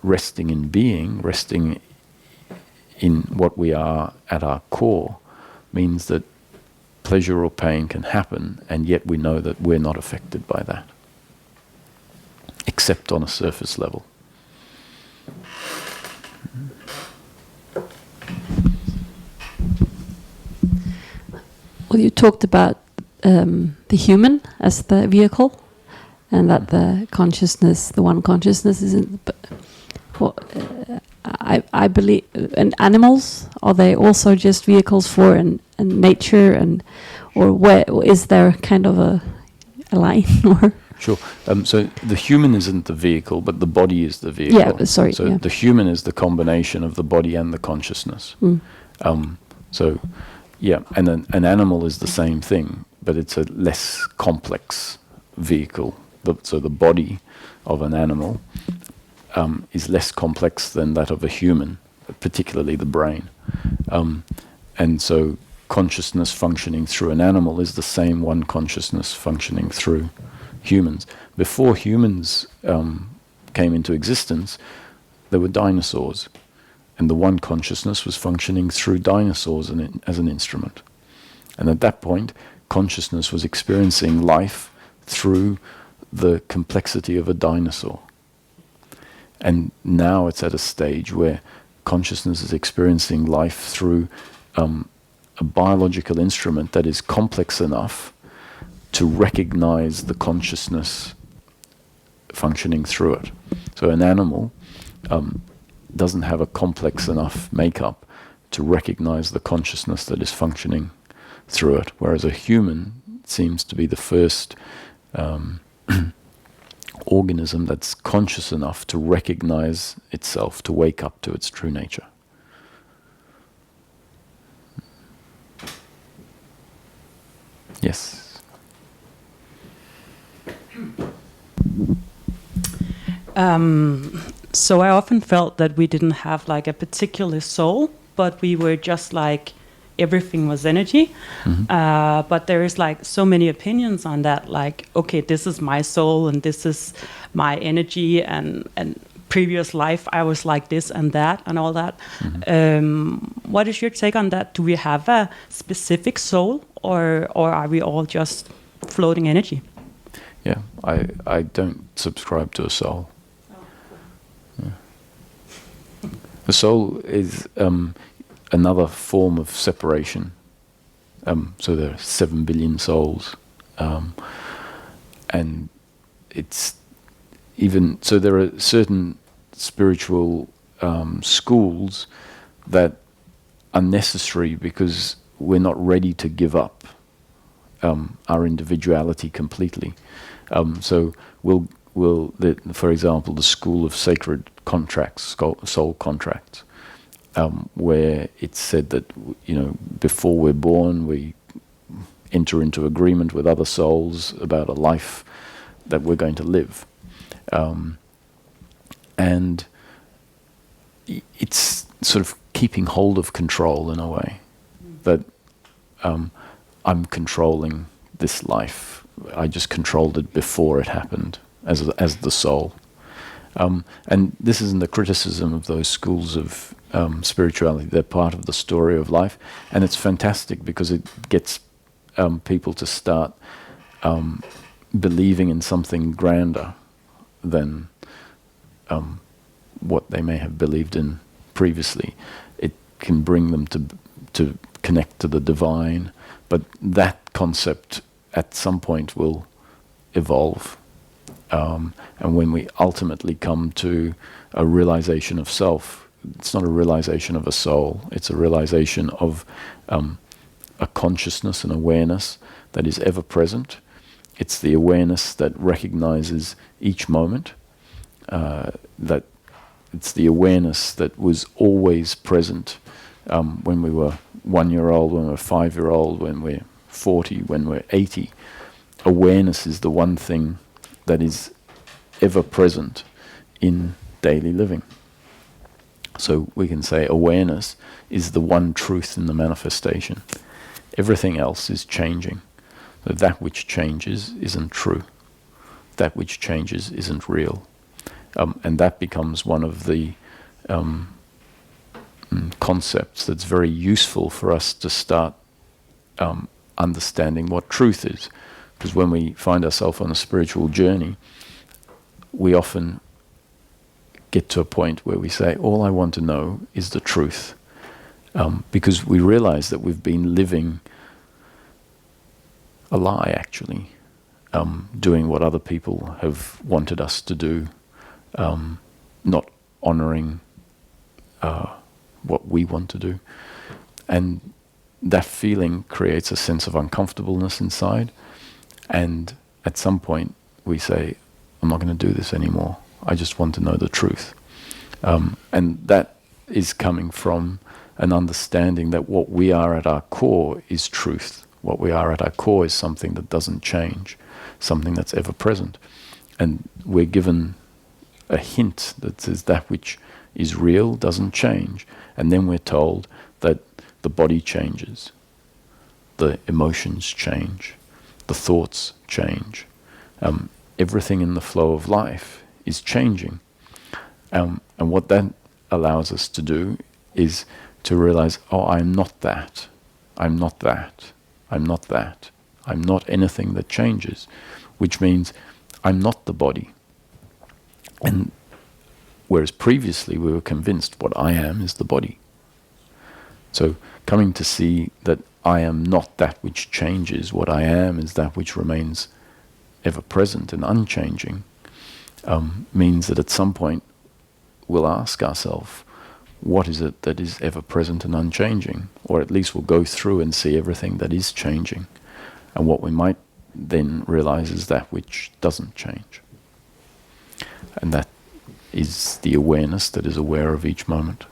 resting in being, resting in what we are at our core, means that pleasure or pain can happen, and yet we know that we're not affected by that, except on a surface level. Well, you talked about the human as the vehicle, and that the consciousness, the one consciousness, isn't. Well, I believe, and animals, are they also just vehicles for and nature, and or where is there kind of a line or? Sure. So the human isn't the vehicle, but the body is the vehicle. Yeah, sorry. So yeah. the human is the combination of the body and the consciousness. So, yeah, and an animal is the same thing, but it's a less complex vehicle. So the body of an animal is less complex than that of a human, particularly the brain. And so consciousness functioning through an animal is the same one consciousness functioning through humans. Before humans came into existence, there were dinosaurs. And the one consciousness was functioning through dinosaurs as an instrument. And at that point, consciousness was experiencing life through the complexity of a dinosaur. And now it's at a stage where consciousness is experiencing life through a biological instrument that is complex enough to recognize the consciousness functioning through it. So an animal doesn't have a complex enough makeup to recognize the consciousness that is functioning through it, whereas a human seems to be the first organism that's conscious enough to recognize itself, to wake up to its true nature. Yes. So I often felt that we didn't have like a particular soul, but we were just like everything was energy. But there is like so many opinions on that, like, okay, this is my soul and this is my energy, and previous life I was like this and that and all that. What is your take on that? Do we have a specific soul, or are we all just floating energy? Yeah, I don't subscribe to a soul. The soul is another form of separation. So there are 7 billion souls. And it's even, so there are certain spiritual schools that are necessary because we're not ready to give up our individuality completely. So for example, the school of sacred contracts, soul contracts, where it's said that, before we're born, we enter into agreement with other souls about a life that we're going to live. And it's sort of keeping hold of control in a way, that I'm controlling this life. I just controlled it before it happened as the soul. And this isn't a criticism of those schools of spirituality. They're part of the story of life. And it's fantastic because it gets people to start believing in something grander than what they may have believed in previously. It can bring them to connect to the divine, but that concept at some point will evolve. And when we ultimately come to a realization of self, it's not a realization of a soul, it's a realization of a consciousness and awareness that is ever present. It's the awareness that recognizes each moment, that it's the awareness that was always present when we were 1 year old, when we were 5 year old, when we're 40, when we're 80. Awareness is the one thing that is ever present in daily living. So we can say awareness is the one truth in the manifestation. Everything else is changing. So that which changes isn't true. That which changes isn't real. And that becomes one of the concepts that's very useful for us to start understanding what truth is. Because when we find ourselves on a spiritual journey, we often get to a point where we say, all I want to know is the truth. Because we realize that we've been living a lie, actually, doing what other people have wanted us to do, not honoring what we want to do. And that feeling creates a sense of uncomfortableness inside. And at some point we say, I'm not going to do this anymore. I just want to know the truth. And that is coming from an understanding that what we are at our core is truth. What we are at our core is something that doesn't change, something that's ever present. And we're given a hint that says that which is real doesn't change. And then we're told that the body changes, the emotions change, the thoughts change. Everything in the flow of life is changing. And what that allows us to do is to realize, oh, I'm not that. I'm not that. I'm not that. I'm not anything that changes, which means I'm not the body. And whereas previously we were convinced what I am is the body. So coming to see that I am not that which changes, what I am is that which remains ever present and unchanging, means that at some point we'll ask ourselves, what is it that is ever present and unchanging? Or at least we'll go through and see everything that is changing. And what we might then realize is that which doesn't change. And that is the awareness that is aware of each moment.